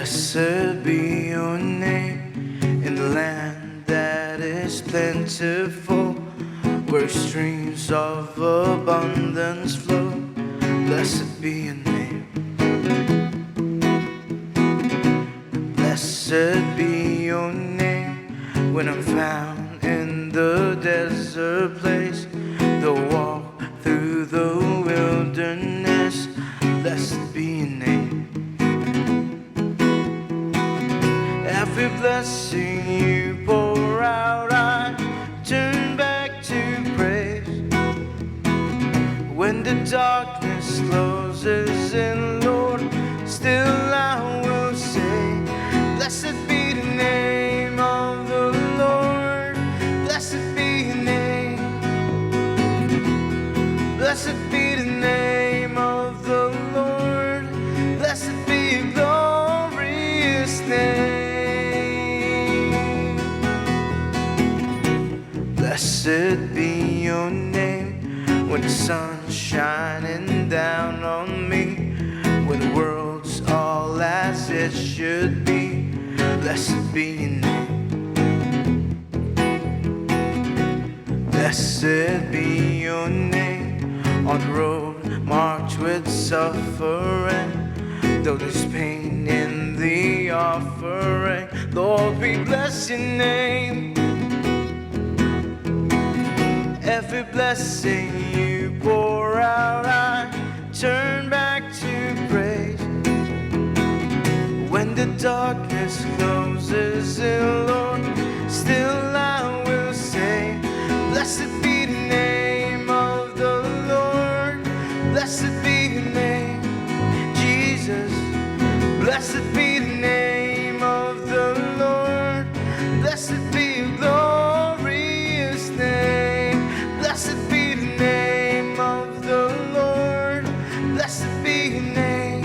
Blessed be your name in the land that is plentiful, where streams of abundance flow. Blessed be your name. Blessed be your name when I'm found in the desert place, the walk through the wilderness. Blessed be your name. Every blessing you pour out, I turn back to praise. When the darkness closes in, Lord, still I will say, blessed be the name of the Lord. Blessed be your name. Blessed be the name of the Lord. Blessed be your glorious name. Blessed be your name when the sun's shining down on me, when the world's all as it should be. Blessed be your name. Blessed be your name on the road marked with suffering, though there's pain in the offering. Lord, we bless your name. Every blessing you pour out, I turn back to praise. When the darkness closes in, Lord, still I will say, blessed be the name of the Lord. Blessed be the name, Jesus. Blessed be the name of the Lord. Blessed be your glorious name. Blessed be the name of the Lord. Blessed be your name.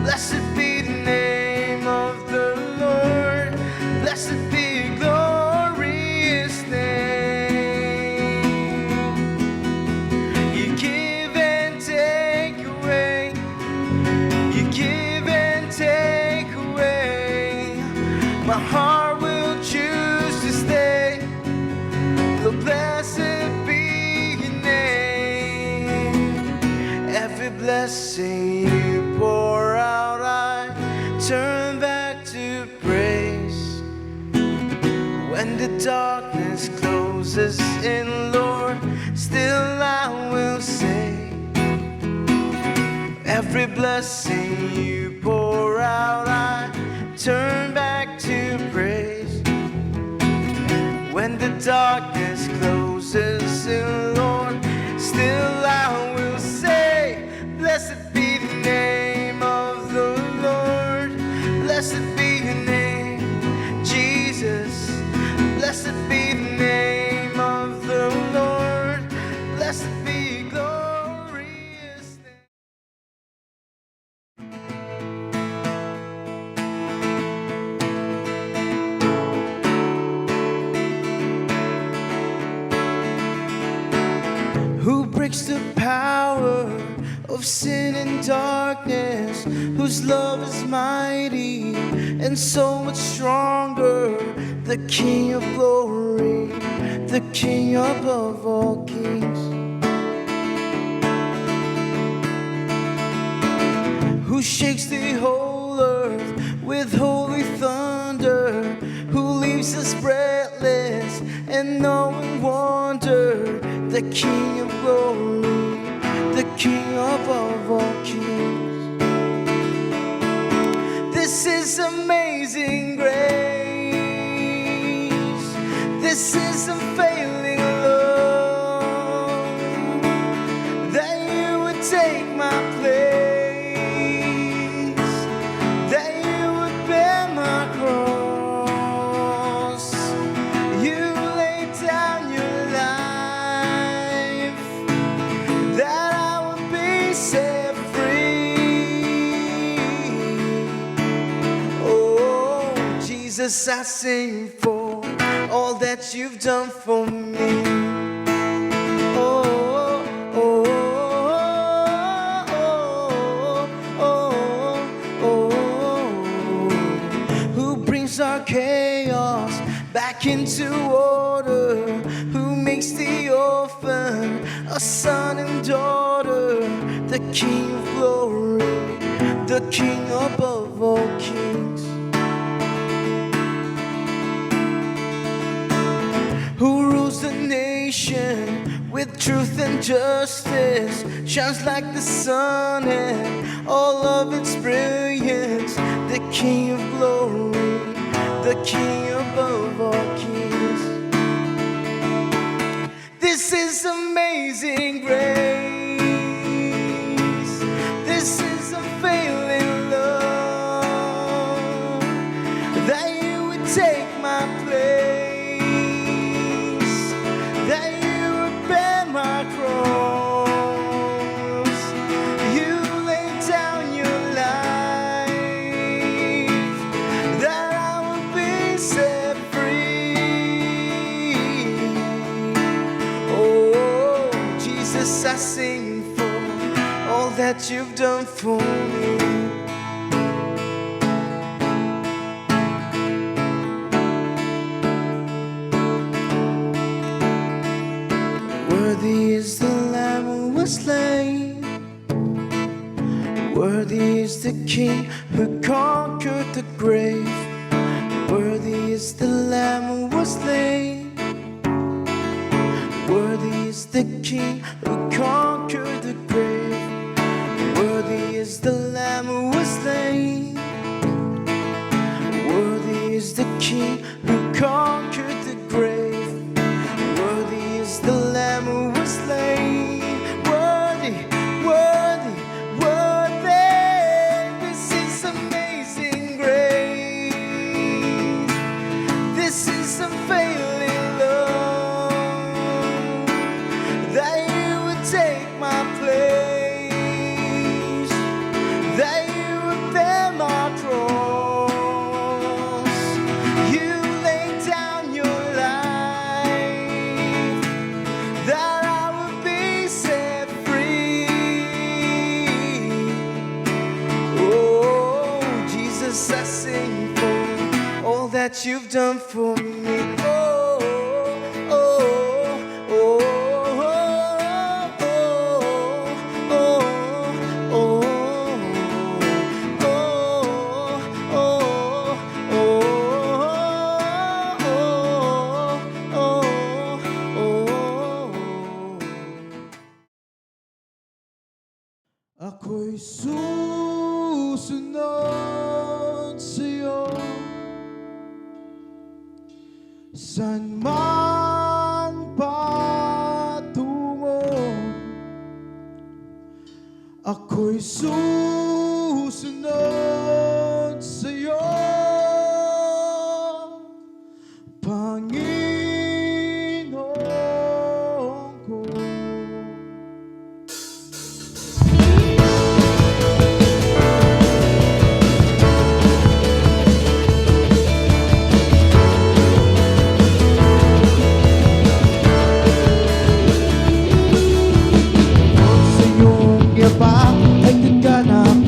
Blessed be the name of the Lord. Blessed be your glorious name. You give and take away. You give and take away. My heart will choose to stay. Lord, blessed be your name. Every blessing you pour out, I turn back to praise. When the darkness closes in, Lord, still I will say, every blessing you pour out, I turn back to praise. When the darkness closes in, Lord, still I will say, blessed be the name of the Lord. Blessed be your name, Jesus. Blessed be the name of the Lord. Blessed be your glorious name. Who breaks the power of sin and darkness, whose love is mighty and so much stronger, the King of glory, the King above all kings. Who shakes the whole earth with holy thunder, who leaves us breathless and no one wonder, the King of glory, the King above all kings. This is amazing grace. This is unfailing love, that you would take my place, that you would bear my cross. You laid down your life, that I would be set free. Oh, Jesus, I sing for all that you've done for me. Oh, oh, oh, oh, oh, oh, chaos back into order, who makes the orphan a son and daughter, the King of glory, the King above all kings, who rules the nation with truth and justice, shines like the sun and all of its brilliance, the King of glory, the King above all kings. This is amazing grace. This is unfailing love, that you would take my place, that you would bear my cross. You laid down your life, that I would be set free. Oh, Jesus, I sing for all that you've done for me. Worthy is the Lamb who was slain, worthy is the King who conquered the grave, worthy is the Lamb who was slain, worthy is the King who conquered the grave, worthy is the Lamb who was slain, worthy is the King who conquered the grave, worthy is the Lamb who was slain, worthy, worthy, worthy. This is amazing grace. This is unfailing love, that you would take my place, that you would bear my cross. You laid down your life, that I would be set free. Oh, Jesus, I sing for all that you've done for me. Oh, oh, oh, oh, oh, oh, ako'y susunod sa'yo, saan man patungo. Ako'y susunod sa'yo, Panginoon ko. Sa iyong yapak ay nagganap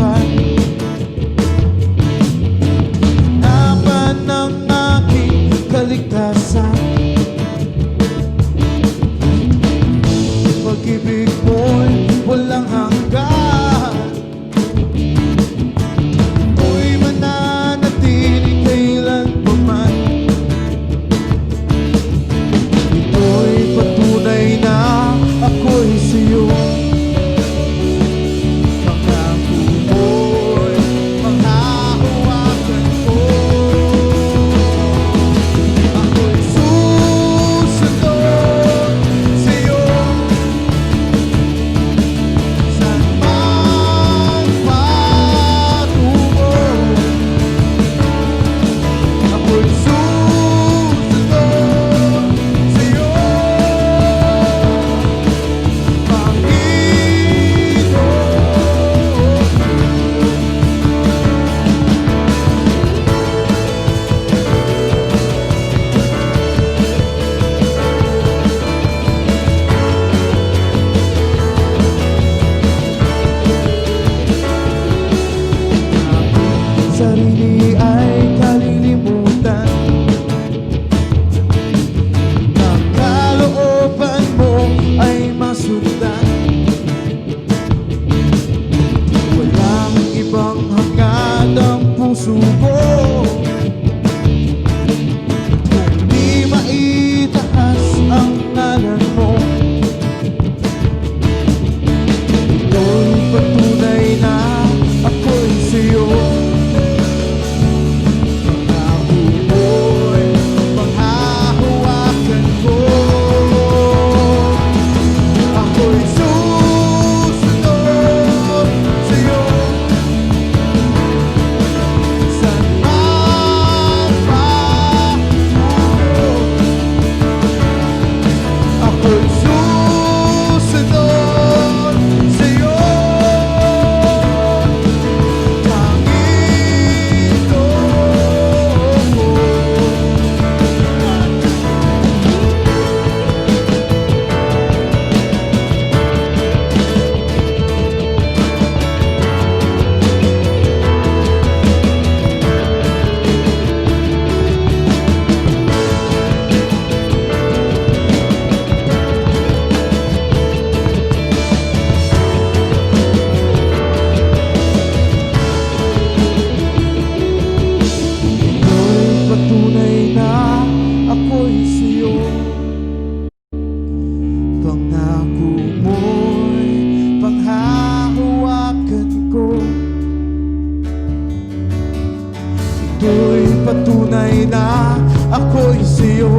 Ito'y patunay na ako'y sa'yo.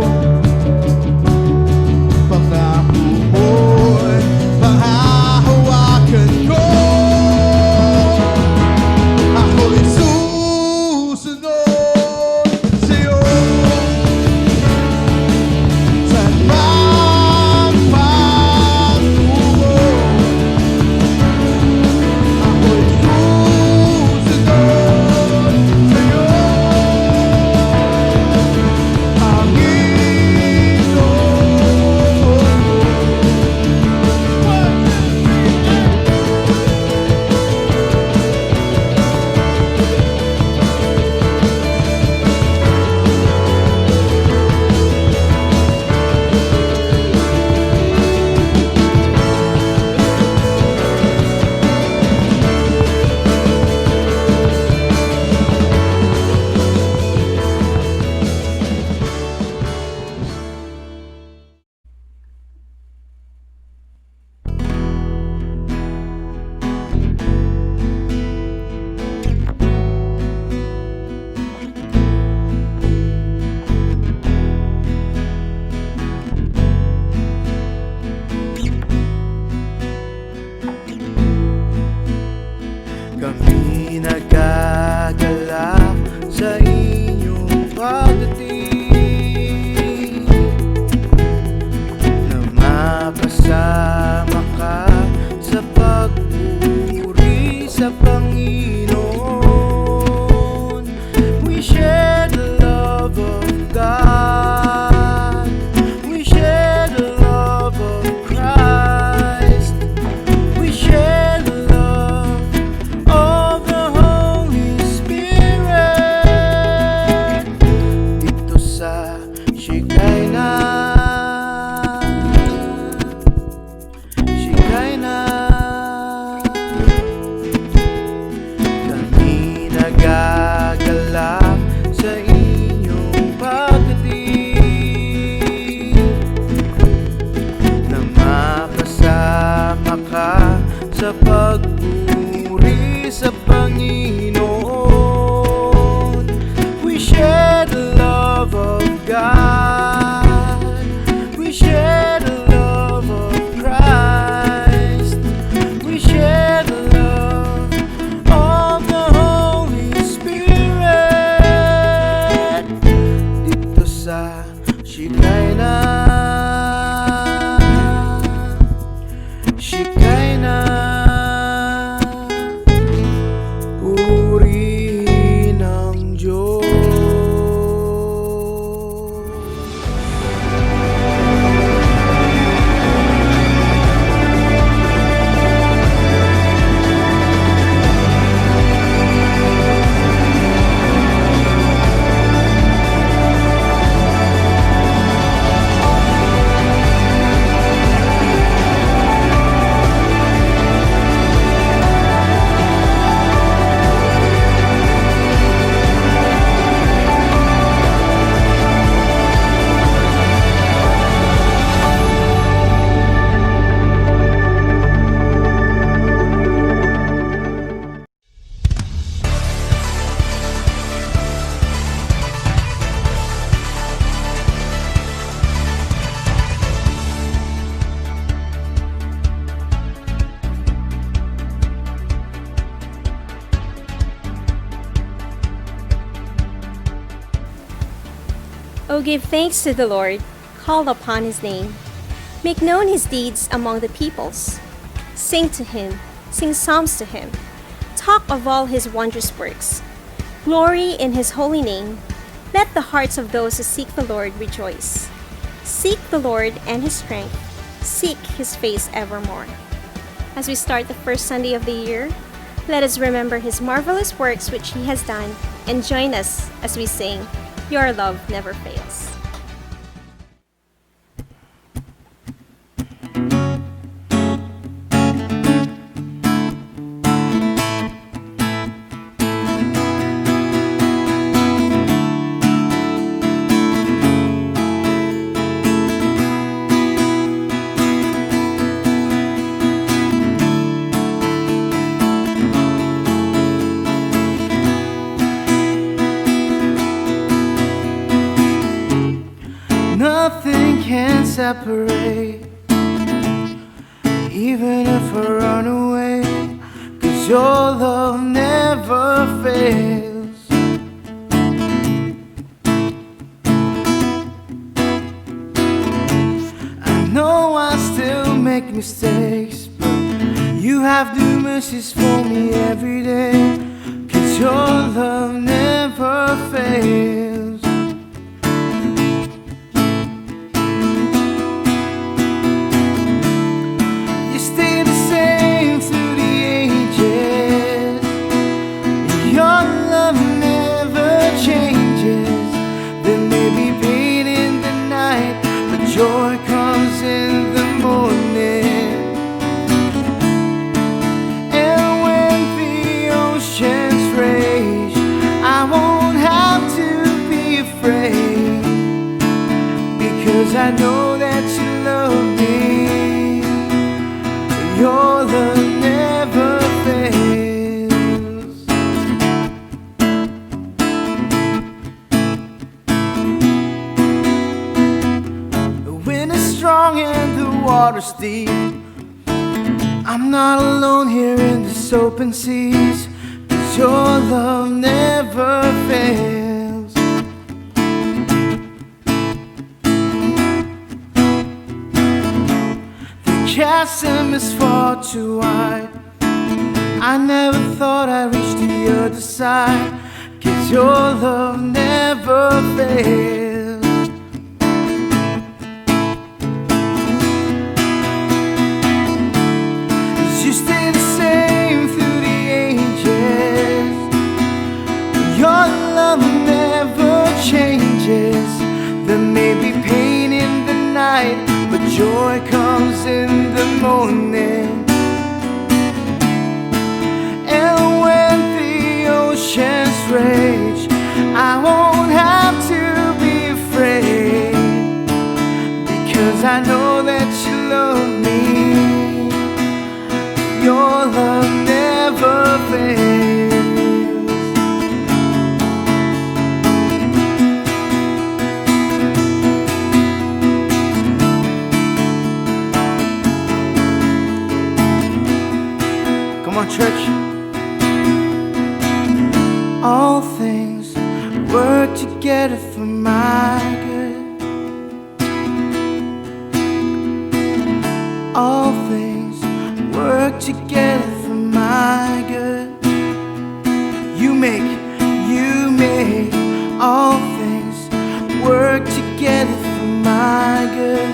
Pangako mo'y mahahawakan ko. Ako'y susunod sa'yo. Saan man patungo, ako'y susunod sa'yo. Kami nagagalak sa inyong pagdating, na mapasama ka sa pagpuri sa Panginoon. We share the love of God. We share the love of Christ. We share the love of the Holy Spirit dito sa Shekinah. Kami nagagalak sa inyong pagdating, na makasama ka sa pagpuri sa Panginoon. We share the love of God. We share the love of Christ. We share the love of the Holy Spirit dito sa Shekinah. Shekinah, purihin ang Diyos. O give thanks to the Lord, call upon his name. Make known his deeds among the peoples. Sing to him, sing psalms to him. Talk of all his wondrous works. Glory in his holy name. Let the hearts of those who seek the Lord rejoice. Seek the Lord and his strength. Seek his face evermore. As we start the first Sunday of the year, let us remember his marvelous works which he has done, and join us as we sing, Your Love Never Fails. separate, even if I run away, 'cause your love never fails. I know I still make mistakes, but you have new mercies for me every day, 'cause your love never fails. You stay the same through the ages. Your love never changes. There may be pain in the night, but joy comes in the morning. And when the oceans rage, I won't have to be afraid, because I know that you love me. Your love never fails. The wind is strong and the water's deep. I'm not alone here in this open seas, 'cause your love never fails. The chasm is far too wide. I never thought I'd reach the other side, 'cause your love never fails. You stay the same through the ages. Your love never changes. There may be pain in the night, but joy comes in the morning. And when the oceans rage, I won't have to be afraid, because I know that you love me. Your love never fails. Come on, church. All things work together for my good. All things work together for my good. You make all things work together for my good.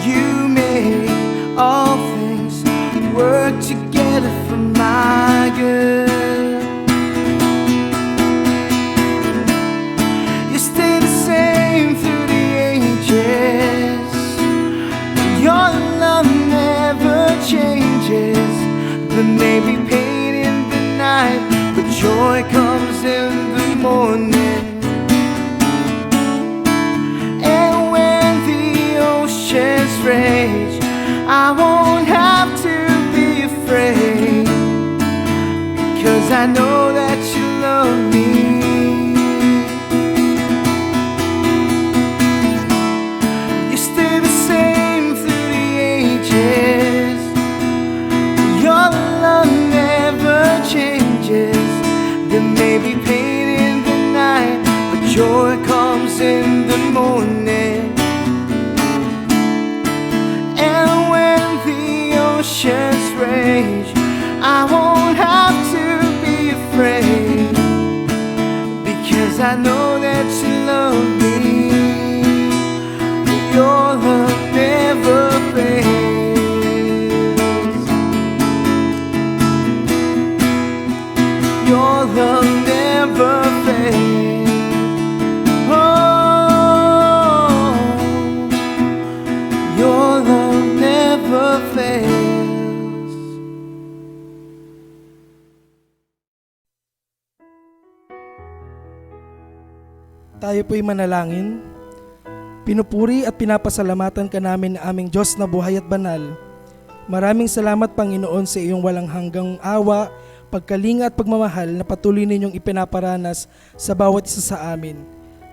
You make all things work together for my good. You stay the same through the ages. Your love never changes. There may be pain in the night, but joy comes in the morning. And when the oceans rage, I won't have to be afraid, because I know that you love me. You stay the same through the ages. Your love never changes. There may be pain in the night, but joy comes in the morning. And when the oceans rage, I won't have to be afraid, because I know that you love me. Your love never fails. Your love never fails. Oh, your love never fails. Tayo po'y manalangin. Pinupuri at pinapasalamatan ka namin na aming Diyos na buhay at banal. Maraming salamat, Panginoon, sa iyong walang hanggang awa, pagkalinga at pagmamahal na patuloy ninyong ipinaparanas sa bawat isa sa amin.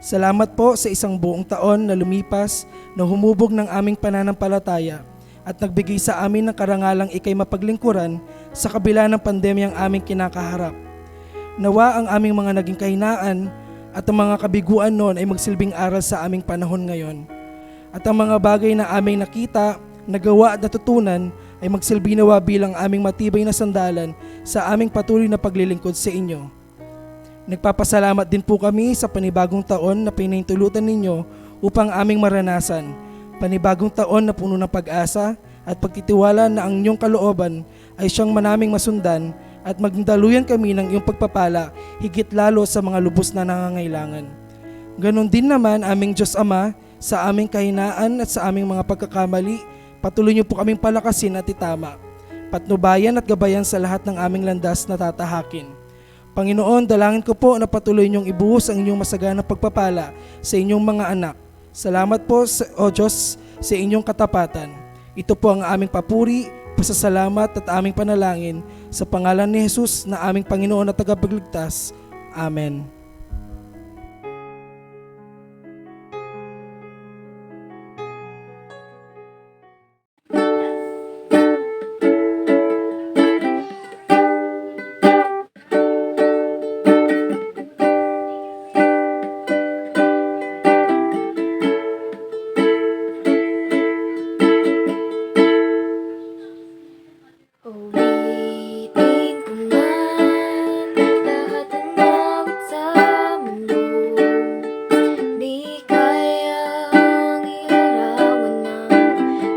Salamat po sa isang buong taon na lumipas na humubog ng aming pananampalataya at nagbigay sa amin ng karangalang ikay mapaglingkuran sa kabila ng pandemyang aming kinakaharap. Nawa ang aming mga naging kahinaan at ang mga kabiguan noon ay magsilbing aral sa aming panahon ngayon. At ang mga bagay na aming nakita, nagawa at natutunan ay magsilbi nawa bilang aming matibay na sandalan sa aming patuloy na paglilingkod sa inyo. Nagpapasalamat din po kami sa panibagong taon na pinahintulutan ninyo upang aming maranasan. Panibagong taon na puno ng pag-asa at pagtitiwala na ang inyong kalooban ay siyang manaming masundan at maging daluyan kami ng iyong pagpapala higit lalo sa mga lubos na nangangailangan. Ganon din naman aming Diyos Ama, sa aming kahinaan at sa aming mga pagkakamali, patuloy niyo po kaming palakasin at itama, patnubayan at gabayan sa lahat ng aming landas na tatahakin. Panginoon, dalangin ko po na patuloy niyong ibuhos ang inyong masaganang pagpapala sa inyong mga anak. Salamat po, O Diyos, sa inyong katapatan. Ito po ang aming papuri, pasasalamat at aming panalangin sa pangalan ni Jesus na aming Panginoon at Tagapagligtas. Amen. Ulitin ko man lahat ng awit sa mundo. Di kayang ilarawan ng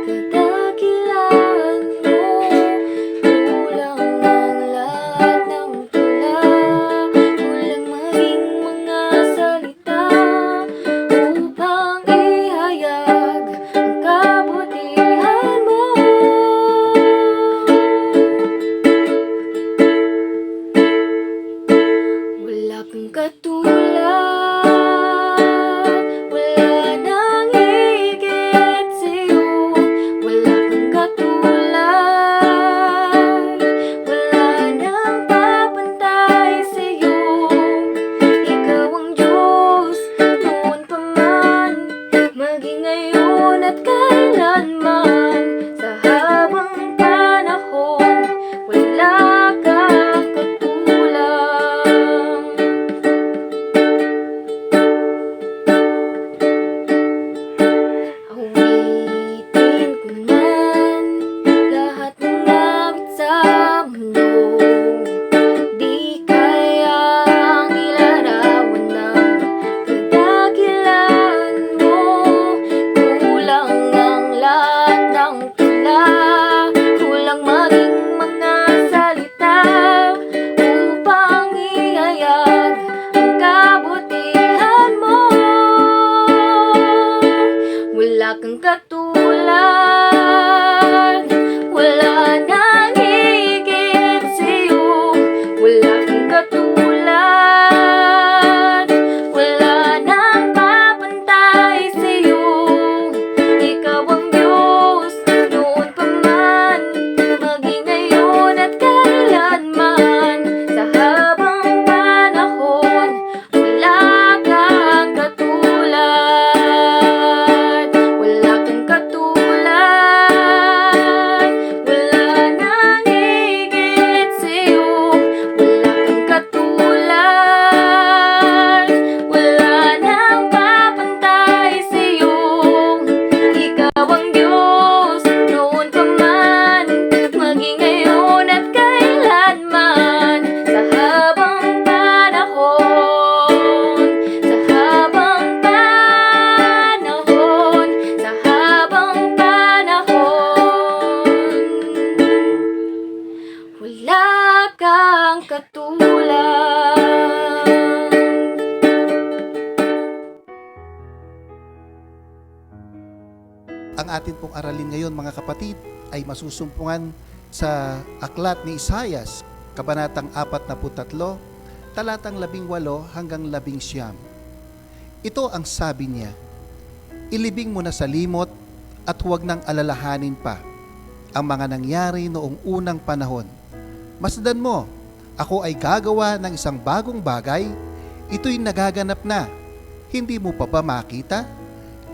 kadakilaan mo. Kulang ang lahat ng tula, kulang maging mga salita upang ihayag ang kabutihan mo. Wala kang katulad, wala nang higit sa'yo. Wala kang katulad, wala nang papantay sa'yo. Ikaw ang Diyos, noon pa man, maging ngayon at kailanman. Sa habang panahon, wala kang katulad. Awitin ko man lahat ng awit sa mundo. Di kayang ilarawan ng kadakilaan mo. Kulang ang lahat ng tula, kulang maging mga salita upang ihayag ang kabutihan mo. Wala kang katulad, wala nang higit sa'yo. Wala kang katulad, wala nang papantay sa'yo. Ikaw ang Diyos, noon pa man, maging ngayon at kailanman. Sa habang panahon, wala kang katulad. Wala kang katulad, wala nang higit sa'yo. Wala kang katulad, wala nang papantay sa'yo. Ikaw ang Diyos, noon pa man, maging ngayon at kailanman. Sa habang panahon, sa habang panahon, sa habang panahon, wala kang katulad. Ang atin pong aralin ngayon, mga kapatid, ay masusumpungan sa aklat ni Isaias, kabanatang 43, talatang 18 hanggang 19. Ito ang sabi niya, "Ilibing mo na sa limot at huwag nang alalahanin pa ang mga nangyari noong unang panahon. Masdan mo, ako ay gagawa ng isang bagong bagay, ito'y nagaganap na. Hindi mo pa ba makita?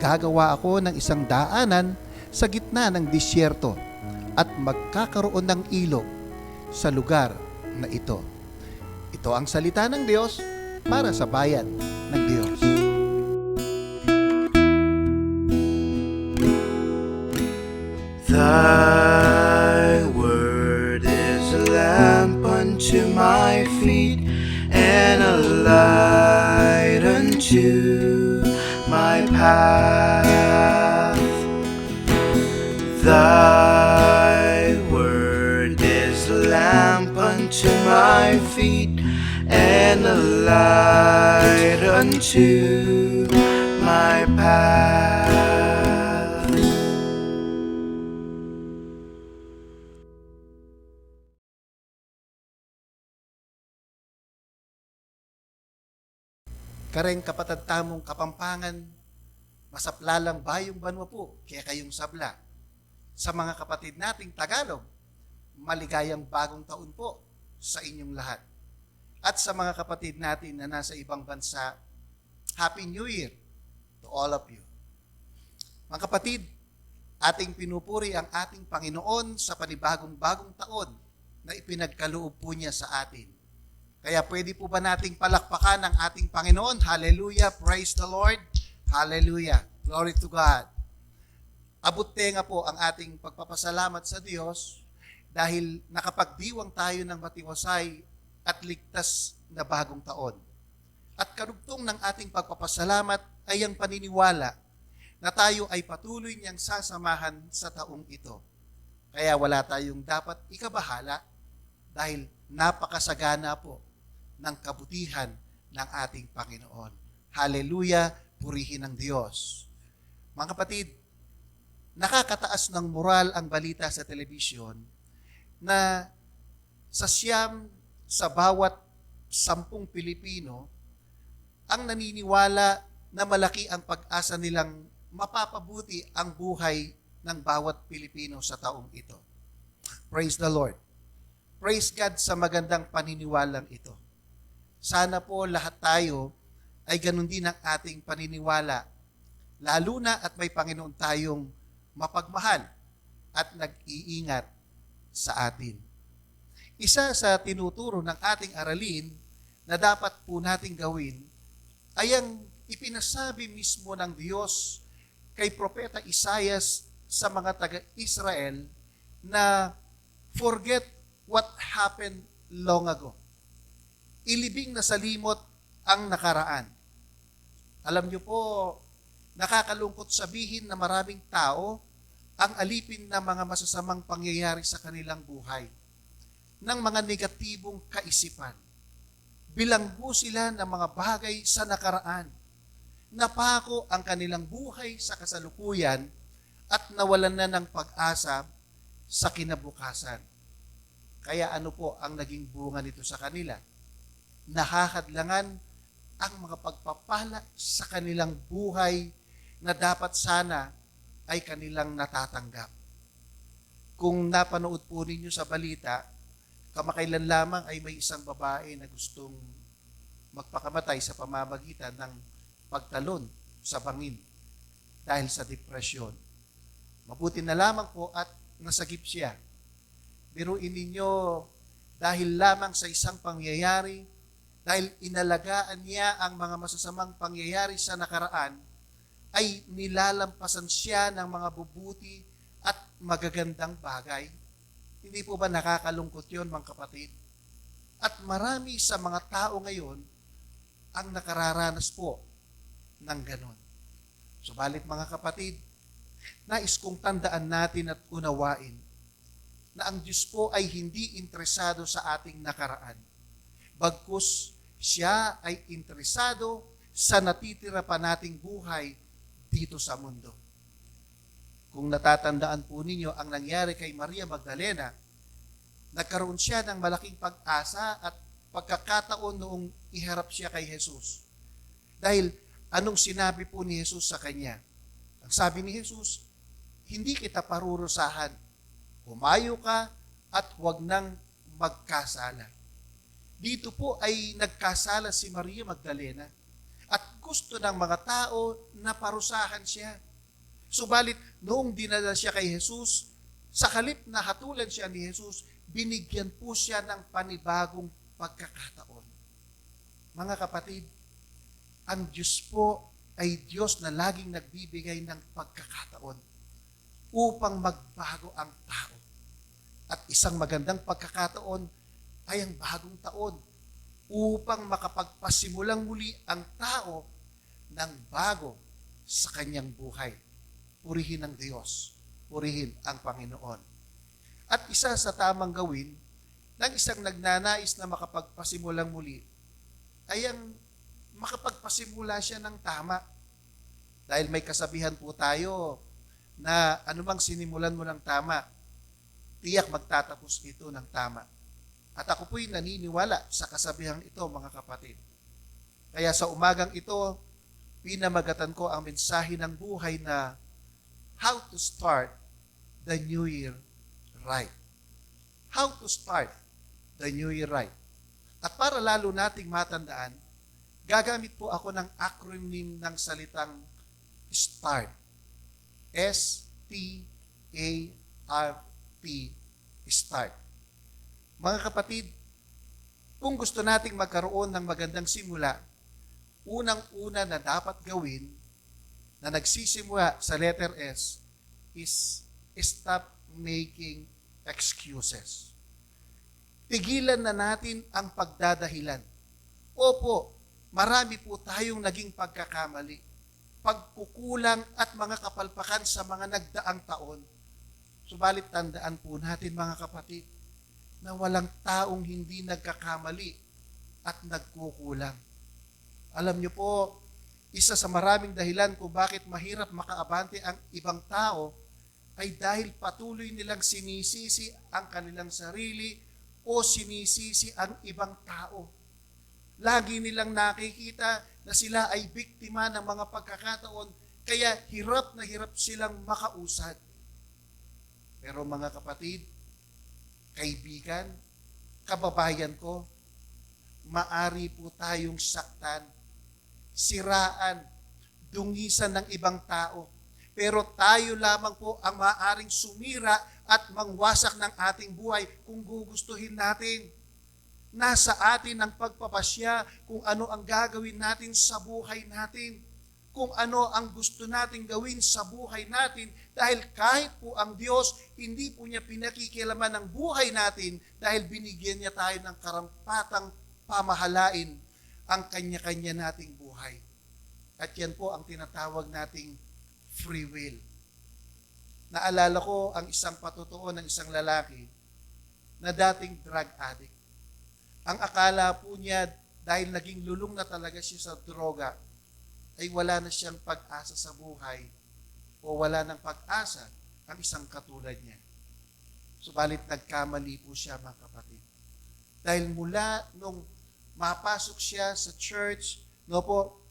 Gagawa ako ng isang daanan sa gitna ng disyerto at magkakaroon ng ilog sa lugar na ito. Ito ang salita ng Diyos para sa bayan ng Diyos. Thy word is a lamp unto my feet and a light unto my path. Thy word is a lamp unto my feet and a light unto my path. Kareng kapatid tamong Kapampangan, masaplalang bayong banwa po, kaya kayong sabla. Sa mga kapatid nating Tagalog, maligayang bagong taon po sa inyong lahat. At sa mga kapatid natin na nasa ibang bansa, Happy New Year to all of you. Mga kapatid, ating pinupuri ang ating Panginoon sa panibagong-bagong taon na ipinagkaloob po niya sa atin. Kaya pwede po ba nating palakpakan ang ating Panginoon? Hallelujah! Praise the Lord! Hallelujah! Glory to God! Abot tenga po ang ating pagpapasalamat sa Diyos dahil nakapagdiwang tayo ng matiwasay at ligtas na bagong taon. At karugtong ng ating pagpapasalamat ay ang paniniwala na tayo ay patuloy niyang sasamahan sa taong ito. Kaya wala tayong dapat ikabahala dahil napakasagana po ng kabutihan ng ating Panginoon. Hallelujah! Purihin ng Diyos. Mga kapatid, nakakataas ng moral ang balita sa telebisyon na sa bawat 10 Pilipino ang naniniwala na malaki ang pag-asa nilang mapapabuti ang buhay ng bawat Pilipino sa taong ito. Praise the Lord. Praise God sa magandang paniniwalang ito. Sana po lahat tayo ay ganun din ang ating paniniwala, lalo na at may Panginoon tayong mapagmahal at nag-iingat sa atin. Isa sa tinuturo ng ating aralin na dapat po nating gawin ay ang ipinasabi mismo ng Diyos kay Propeta Isaias sa mga taga-Israel na forget what happened long ago. Ilibing na sa limot ang nakaraan. Alam niyo po, nakakalungkot sabihin na maraming tao ang alipin ng mga masasamang pangyayari sa kanilang buhay, ng mga negatibong kaisipan. Bilanggo sila ng mga bagay sa nakaraan. Napako ang kanilang buhay sa kasalukuyan at nawalan na ng pag-asa sa kinabukasan. Kaya ano po ang naging bunga nito sa kanila? Nakahadlangan ang mga pagpapala sa kanilang buhay na dapat sana ay kanilang natatanggap. Kung napanood po ninyo sa balita, kamakailan lamang ay may isang babae na gustong magpakamatay sa pamamagitan ng pagtalon sa bangin dahil sa depresyon. Mabuti na lamang po at nasagip siya. Biruin ninyo, dahil lamang sa isang pangyayari, dahil inalagaan niya ang mga masasamang pangyayari sa nakaraan, ay nilalampasan siya ng mga bubuti at magagandang bagay. Hindi po ba nakakalungkot yun, mga kapatid? At marami sa mga tao ngayon ang nakararanas po ng ganon. Subalit mga kapatid, nais kong tandaan natin at unawain na ang Diyos po ay hindi interesado sa ating nakaraan. Bagkus siya ay interesado sa natitira pa nating buhay dito sa mundo. Kung natatandaan po ninyo ang nangyari kay Maria Magdalena, nagkaroon siya ng malaking pag-asa at pagkakataon noong iharap siya kay Jesus. Dahil anong sinabi po ni Jesus sa kanya? Ang sabi ni Jesus, hindi kita parurusahan. Humayo ka at huwag nang magkasala. Dito po ay nagkasala si Maria Magdalena at gusto ng mga tao na parusahan siya. Subalit, noong dinala siya kay Jesus, sa halip na hatulan siya ni Jesus, binigyan po siya ng panibagong pagkakataon. Mga kapatid, ang Diyos po ay Diyos na laging nagbibigay ng pagkakataon upang magbago ang tao. At isang magandang pagkakataon ay ang bagong taon upang makapagpasimulang muli ang tao ng bago sa kanyang buhay. Purihin ang Diyos, purihin ang Panginoon. At isa sa tamang gawin ng isang nagnanais na makapagpasimulang muli ay ang makapagpasimula siya ng tama. Dahil may kasabihan po tayo na anumang sinimulan mo ng tama, tiyak magtatapos ito ng tama. At ako po'y naniniwala sa kasabihang ito, mga kapatid. Kaya sa umagang ito, pinamagatan ko ang mensahe ng buhay na how to start the new year right. How to start the new year right. At para lalo nating matandaan, gagamit po ako ng acronym ng salitang START. S-T-A-R-T. START. Mga kapatid, kung gusto nating magkaroon ng magandang simula, unang-una na dapat gawin na nagsisimula sa letter S is stop making excuses. Tigilan na natin ang pagdadahilan. Opo, marami po tayong naging pagkakamali, pagkukulang at mga kapalpakan sa mga nagdaang taon. Subalit tandaan po natin, mga kapatid, na walang taong hindi nagkakamali at nagkukulang. Alam niyo po, isa sa maraming dahilan kung bakit mahirap makaabante ang ibang tao ay dahil patuloy nilang sinisisi ang kanilang sarili o sinisisi ang ibang tao. Lagi nilang nakikita na sila ay biktima ng mga pagkakataon, kaya hirap na hirap silang makausad. Pero mga kapatid, kaibigan, kababayan ko, maari po tayong saktan, siraan, dungisan ng ibang tao. Pero tayo lamang po ang maaaring sumira at mangwasak ng ating buhay kung gugustuhin natin. Nasa atin ang pagpapasya kung ano ang gagawin natin sa buhay natin. Kung ano ang gusto nating gawin sa buhay natin. Dahil kahit po ang Diyos, hindi po niya pinakikialaman ng buhay natin dahil binigyan niya tayo ng karampatang pamahalain ang kanya-kanya nating buhay. At yan po ang tinatawag nating free will. Naalala ko ang isang patutuo ng isang lalaki na dating drug addict. Ang akala po niya dahil naging lulong na talaga siya sa droga, ay wala na siyang pag-asa sa buhay o wala ng pag-asa ang isang katulad niya. Subalit nagkamali po siya, mga kapatid. Dahil mula nung mapasok siya sa church, no po,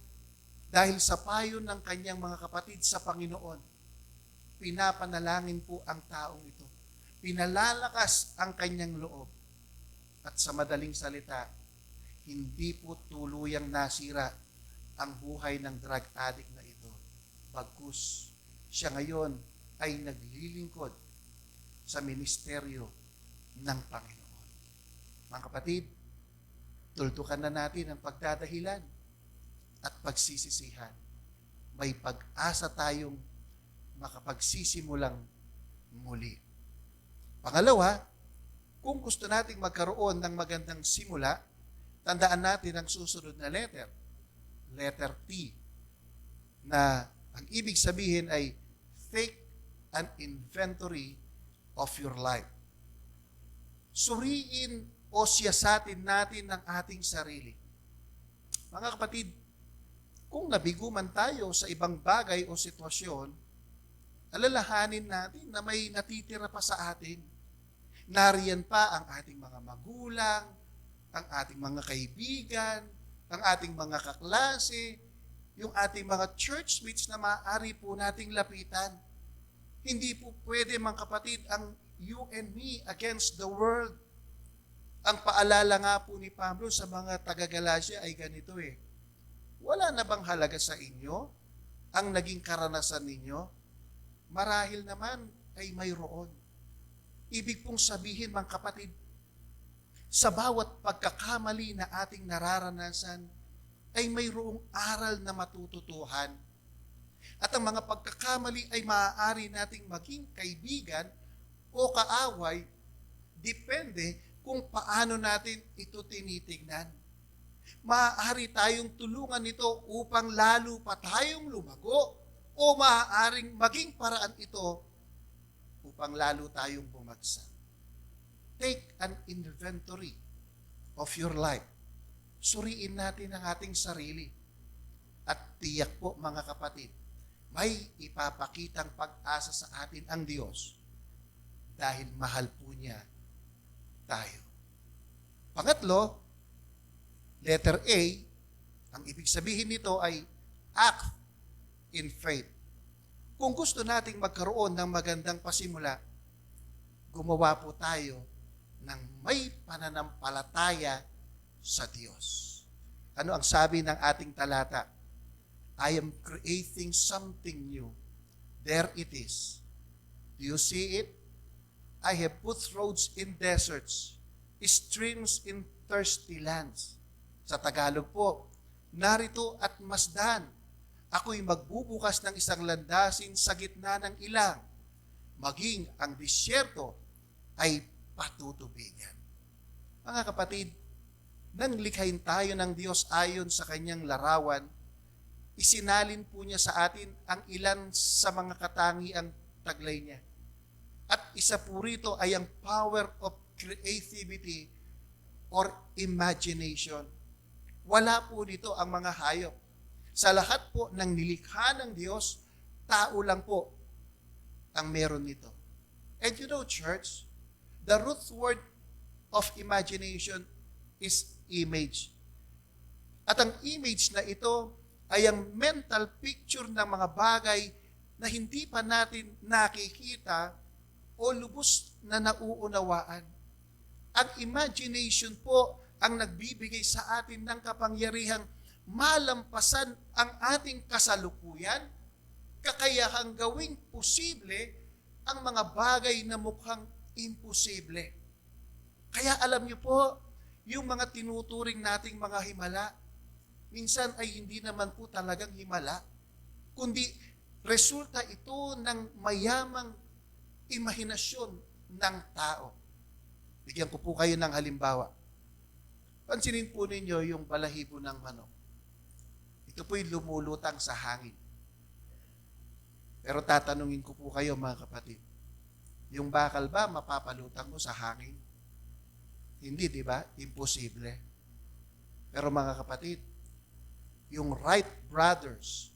dahil sa payo ng kanyang mga kapatid sa Panginoon, pinapanalangin po ang taong ito. Pinalalakas ang kanyang loob. At sa madaling salita, hindi po tuluyang nasira ang buhay ng drug addict na ito. Bagkus, siya ngayon ay naglilingkod sa ministeryo ng Panginoon. Mga kapatid, tultukan na natin ang pagdadahilan at pagsisisihan. May pag-asa tayong makapagsisimulang muli. Pangalawa, kung gusto nating magkaroon ng magandang simula, tandaan natin ang susunod na letter. Letter T, na ang ibig sabihin ay take an inventory of your life. Suriin o siyasatin natin ang ating sarili. Mga kapatid, kung nabigo man tayo sa ibang bagay o sitwasyon, alalahanin natin na may natitira pa sa atin. Nariyan pa ang ating mga magulang, ang ating mga kaibigan, ang ating mga kaklase, yung ating mga churchmates na maaari po nating lapitan. Hindi po pwede, mga kapatid, ang you and me against the world. Ang paalala nga po ni Pablo sa mga taga-Galacia ay ganito Wala na bang halaga sa inyo ang naging karanasan ninyo? Marahil naman ay mayroon. Ibig pong sabihin, mga kapatid, sa bawat pagkakamali na ating nararanasan, ay mayroong aral na matututuhan. At ang mga pagkakamali ay maaari nating maging kaibigan o kaaway, depende kung paano natin ito tinitignan. Maaari tayong tulungan nito upang lalo pa tayong lumago o maaaring maging paraan ito upang lalo tayong bumagsak. Take an inventory of your life. Suriin natin ang ating sarili. At tiyak po mga kapatid, may ipapakitang pag-asa sa atin ang Diyos dahil mahal po niya tayo. Pangatlo, letter A, ang ibig sabihin nito ay act in faith. Kung gusto nating magkaroon ng magandang pasimula, gumawa po tayo ng may pananampalataya sa Diyos. Ano ang sabi ng ating talata? I am creating something new. There it is. Do you see it? I have put roads in deserts, streams in thirsty lands. Sa Tagalog po, narito at masdan. Ako'y magbubukas ng isang landasin sa gitna ng ilang. Maging ang disyerto ay patutubigan. Mga kapatid, nang likhain tayo ng Diyos ayon sa kanyang larawan, isinalin po niya sa atin ang ilan sa mga katangiang taglay niya. At isa po rito ay ang power of creativity or imagination. Wala po dito ang mga hayop. Sa lahat po ng nilikha ng Diyos, tao lang po ang meron nito. And you know, church, the root word of imagination is image. At ang image na ito ay ang mental picture ng mga bagay na hindi pa natin nakikita o lubos na nauunawaan. Ang imagination po ang nagbibigay sa atin ng kapangyarihang malampasan ang ating kasalukuyan, kakayahang gawing posible ang mga bagay na mukhang imposible. Kaya alam niyo po, yung mga tinuturing nating mga himala, minsan ay hindi naman po talagang himala, kundi resulta ito ng mayamang imahinasyon ng tao. Bigyan ko po kayo ng halimbawa. Pansinin po ninyo yung balahibo ng manok. Ito po'y lumulutang sa hangin. Pero tatanungin ko po kayo mga kapatid, yung bakal ba mapapalutang mo sa hangin? Hindi, di ba? Imposible. Pero mga kapatid, yung Wright brothers,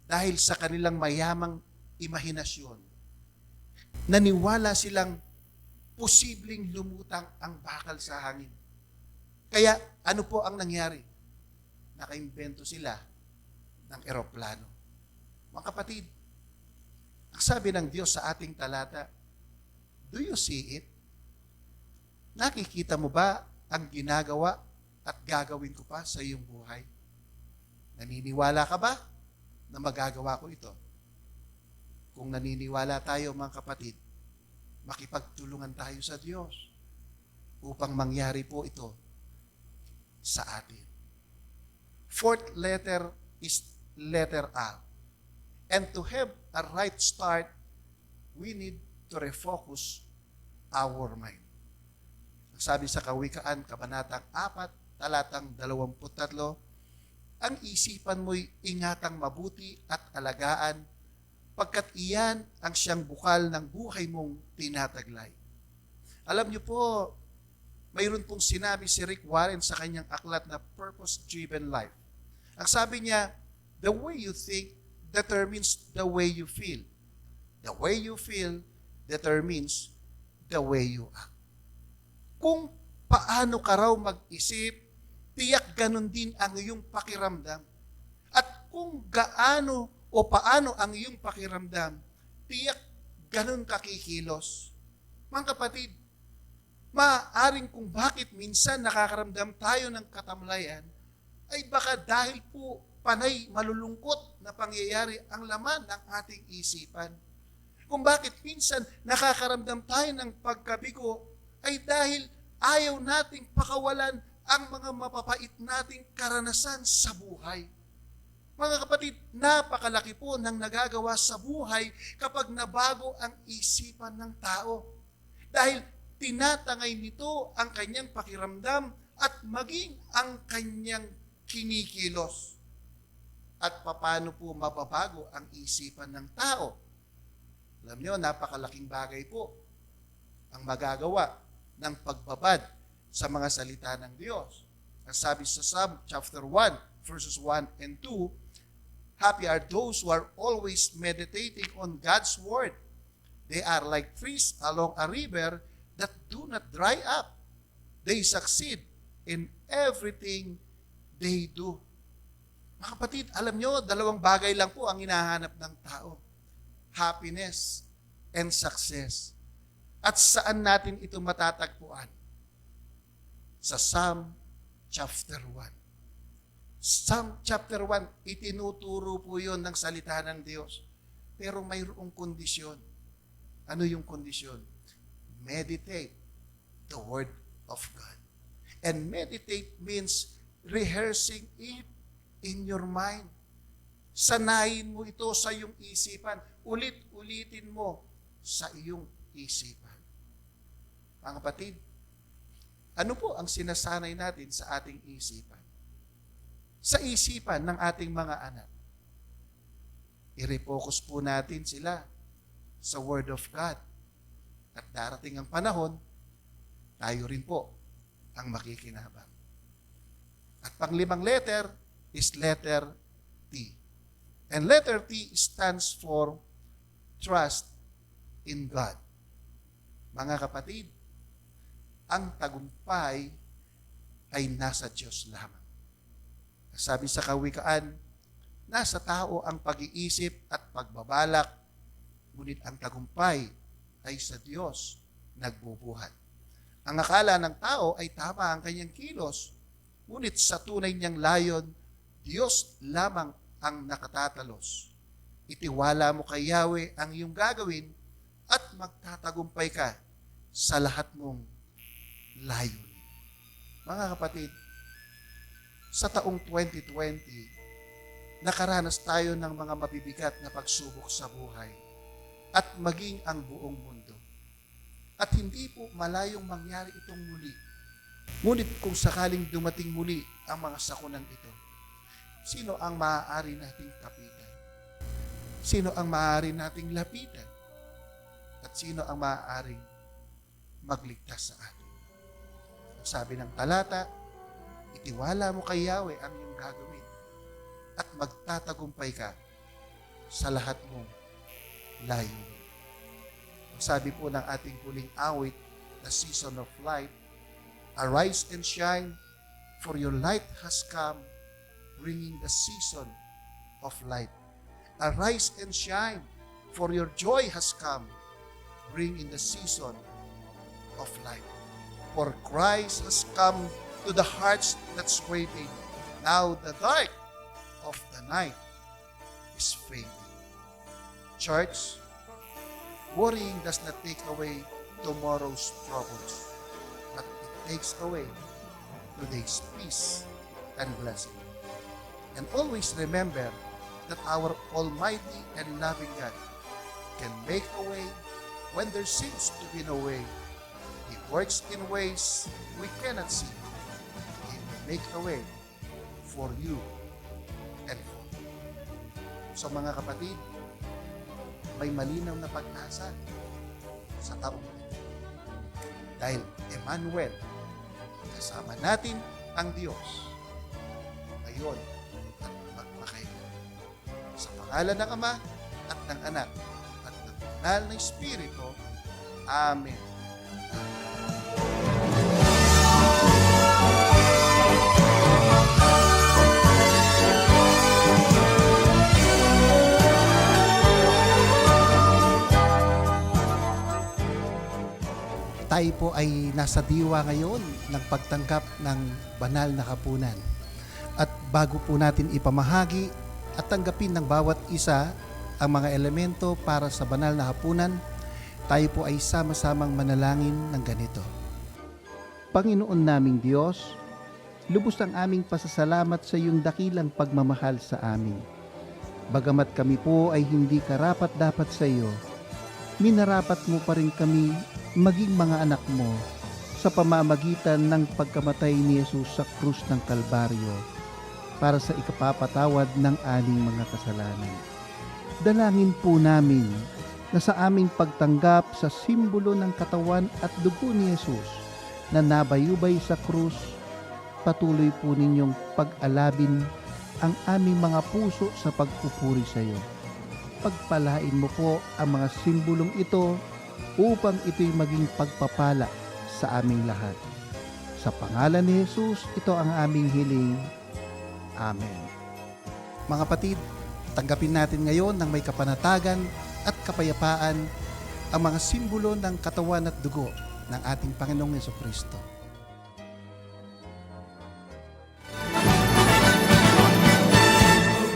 dahil sa kanilang mayamang imahinasyon, naniwala silang posibleng lumutang ang bakal sa hangin. Kaya ano po ang nangyari? Nakaimbento sila ng eroplano. Mga kapatid, ang sabi ng Diyos sa ating talata, do you see it? Nakikita mo ba ang ginagawa at gagawin ko pa sa iyong buhay? Naniniwala ka ba na magagawa ko ito? Kung naniniwala tayo mga kapatid, makipagtulungan tayo sa Diyos upang mangyari po ito sa atin. Fourth letter is letter A. And to have a right start, we need to refocus our mind. Sabi sa Kawikaan, Kabanatang 4, talatang 23, ang isipan mo'y ingatang mabuti at alagaan, pagkat iyan ang siyang bukal ng buhay mong tinataglay. Alam niyo po, mayroon pong sinabi si Rick Warren sa kanyang aklat na Purpose-Driven Life. Ang sabi niya, the way you think determines the way you feel. The way you feel determines the way you act. Kung paano ka raw mag-isip, tiyak ganun din ang iyong pakiramdam. At kung gaano o paano ang iyong pakiramdam, tiyak ganun kakikilos. Mga kapatid, maaaring kung bakit minsan nakakaramdam tayo ng katamlayan, ay baka dahil po panay malulungkot na pangyayari ang laman ng ating isipan. Kung bakit minsan nakakaramdam tayo ng pagkabigo ay dahil ayaw nating pakawalan ang mga mapapait nating karanasan sa buhay. Mga kapatid, napakalaki po ng nagagawa sa buhay kapag nabago ang isipan ng tao. Dahil tinatangay nito ang kanyang pakiramdam at maging ang kanyang kinikilos. At paano po mababago ang isipan ng tao? Alam niyo, napakalaking bagay po ang magagawa ng pagbabad sa mga salita ng Diyos. Ang sabi sa Psalm chapter 1, verses 1 and 2, happy are those who are always meditating on God's word. They are like trees along a river that do not dry up. They succeed in everything they do. Mga kapatid, alam nyo, dalawang bagay lang po ang hinahanap ng tao. Happiness and success. At saan natin ito matatagpuan? Sa Psalm chapter 1. Psalm chapter 1, itinuturo po yun ng salita ng Diyos. Pero mayroong kondisyon. Ano yung kondisyon? Meditate the Word of God. And meditate means rehearsing it in your mind. Sanayin mo ito sa iyong isipan. Ulit-ulitin mo sa iyong isipan. Mga kapatid, ano po ang sinasanay natin sa ating isipan? Sa isipan ng ating mga anak. I-refocus po natin sila sa Word of God. At darating ang panahon, tayo rin po ang makikinabang. At panglimang letter is letter T. And letter T stands for trust in God. Mga kapatid, ang tagumpay ay nasa Diyos lamang. Sabi sa Kawikaan, nasa tao ang pag-iisip at pagbabalak, ngunit ang tagumpay ay sa Diyos nagbubuhat. Ang akala ng tao ay tama ang kanyang kilos, ngunit sa tunay niyang layon, Diyos lamang ang nakatatalos. Itiwala mo kay Yahweh ang iyong gagawin at magtatagumpay ka sa lahat mong layon. Mga kapatid, sa taong 2020, nakaranas tayo ng mga mabibigat na pagsubok sa buhay at maging ang buong mundo. At hindi po malayong mangyari itong muli. Ngunit kung sakaling dumating muli ang mga sakunang ito, sino ang maaari nating kapitan? Sino ang maaari nating lapitan? At sino ang maaaring magligtas sa atin? Sabi ng talata, itiwala mo kay Yahweh ang iyong gagawin at magtatagumpay ka sa lahat mong layunin. Sabi po ng ating huling awit, the season of light, arise and shine, for your light has come, bringing the season of light. Arise and shine, for your joy has come, bringing the season of light. For Christ has come to the hearts that's waiting. Now the dark of the night is fading. Church, worrying does not take away tomorrow's troubles, but it takes away today's peace and blessing. And always remember that our Almighty and loving God can make a way when there seems to be no way. He works in ways we cannot see. He will make a way for you and for me. So mga kapatid, may malinaw na pag-asa sa taong ito. Dahil Emmanuel, kasama natin ang Diyos ngayon at magmakailan. Sa pangalan ng Ama at ng Anak at ng Banal na Espiritu. Amen. Tayo po ay nasa diwa ngayon ng pagtanggap ng banal na kapunan. At bago po natin ipamahagi at tanggapin ng bawat isa ang mga elemento para sa banal na hapunan, tayo po ay sama-samang manalangin ng ganito. Panginoon naming Diyos, lubos ang aming pasasalamat sa iyong dakilang pagmamahal sa amin. Bagamat kami po ay hindi karapat-dapat sa iyo, minarapat mo pa rin kami maging mga anak mo sa pamamagitan ng pagkamatay ni Jesus sa krus ng Kalbaryo para sa ikapapatawad ng aming mga kasalanan. Dalangin po namin na sa aming pagtanggap sa simbolo ng katawan at dugo ni Jesus na nabayubay sa krus, patuloy po ninyong pag-alabin ang aming mga puso sa pagpupuri sa iyo. Pagpalain mo po ang mga simbolong ito upang ito'y maging pagpapala sa aming lahat. Sa pangalan ni Jesus, ito ang aming hiling. Amen. Mga kapatid, tanggapin natin ngayon ng may kapanatagan at kapayapaan ang mga simbolo ng katawan at dugo ng ating Panginoong Jesucristo.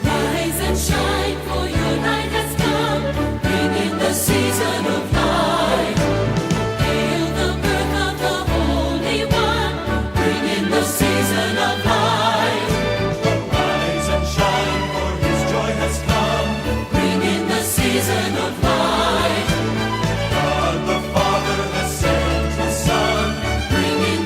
Rise and shine, for your light has come, bringing the season of light. Hail the birth of the Holy One, bringing the season of light. Rise and shine, for His joy has come, bringing the season of light. God the Father has sent His Son, bringing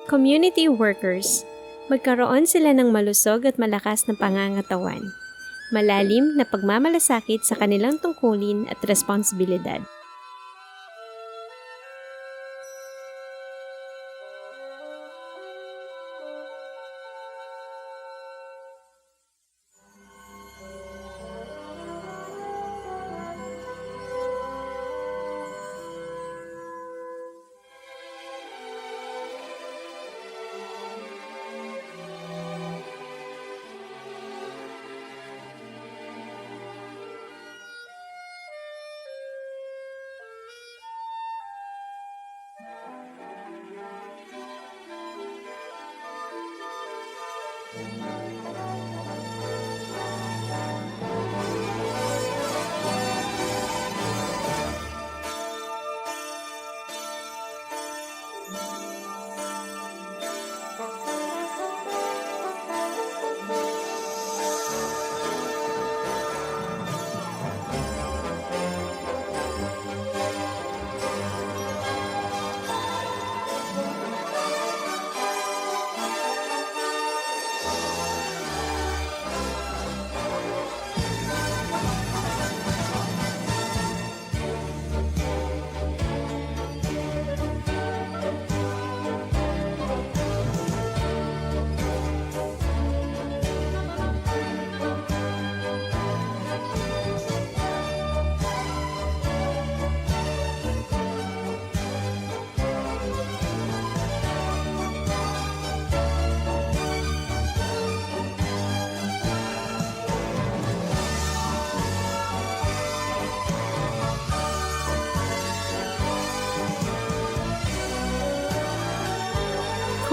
Community workers. Magkaroon sila ng malusog at malakas na pangangatawan. Malalim na pagmamalasakit sa kanilang tungkulin at responsibilidad.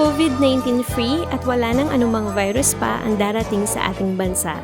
COVID-19 free at wala nang anumang virus pa ang darating sa ating bansa.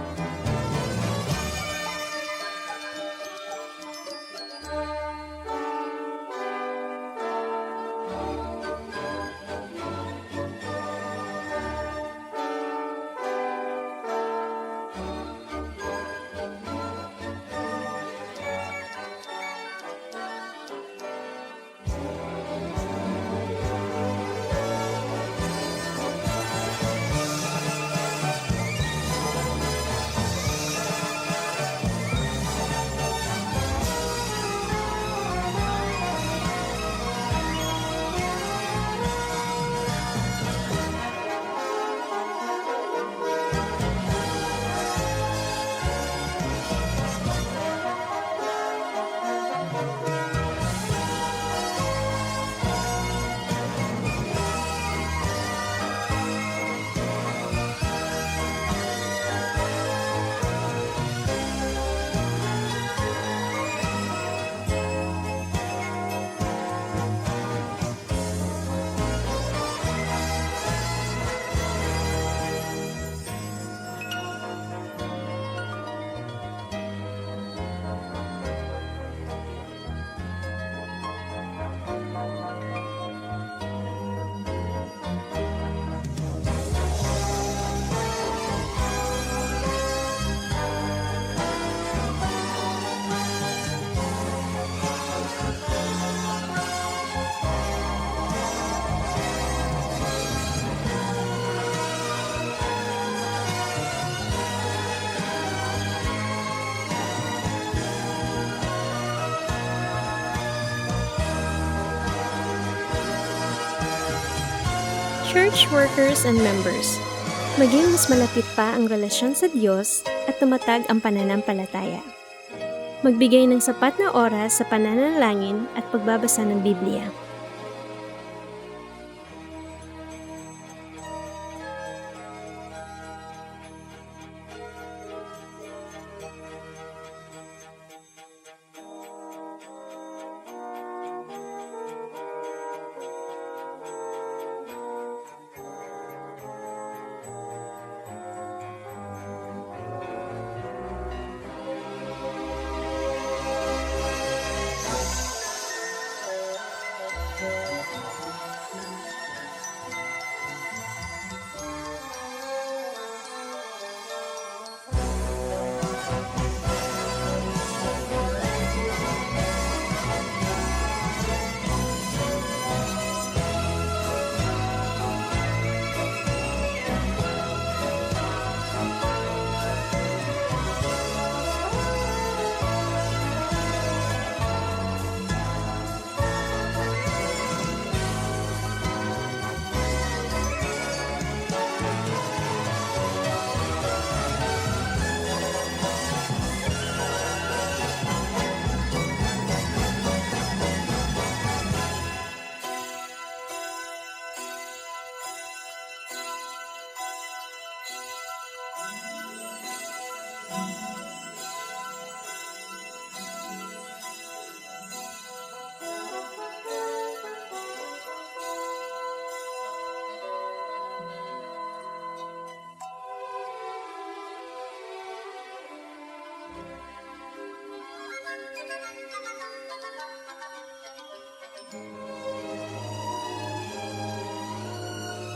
Church workers and members, maging mas malapit pa ang relasyon sa Diyos at tumatag ang pananampalataya. Magbigay ng sapat na oras sa pananalangin at pagbabasa ng Biblia.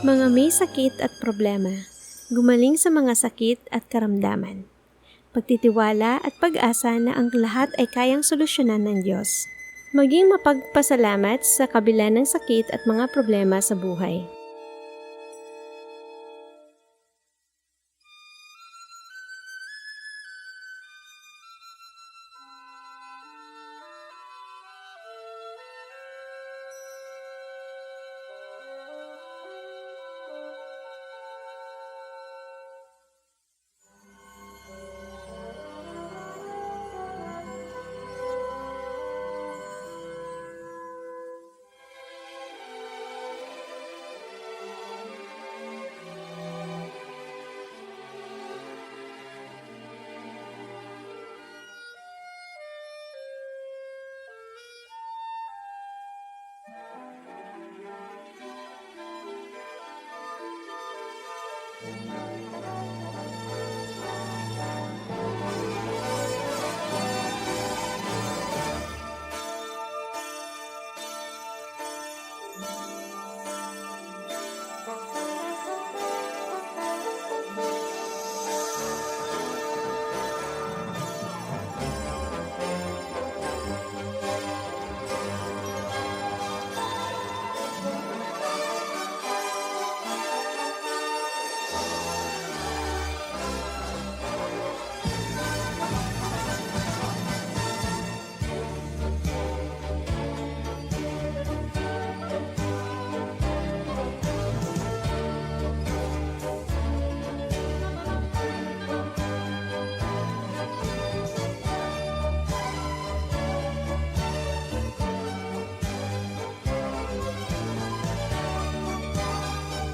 Mga may sakit at problema, gumaling sa mga sakit at karamdaman. Pagtitiwala at pag-asa na ang lahat ay kayang solusyonan ng Diyos. Maging mapagpasalamat sa kabila ng sakit at mga problema sa buhay.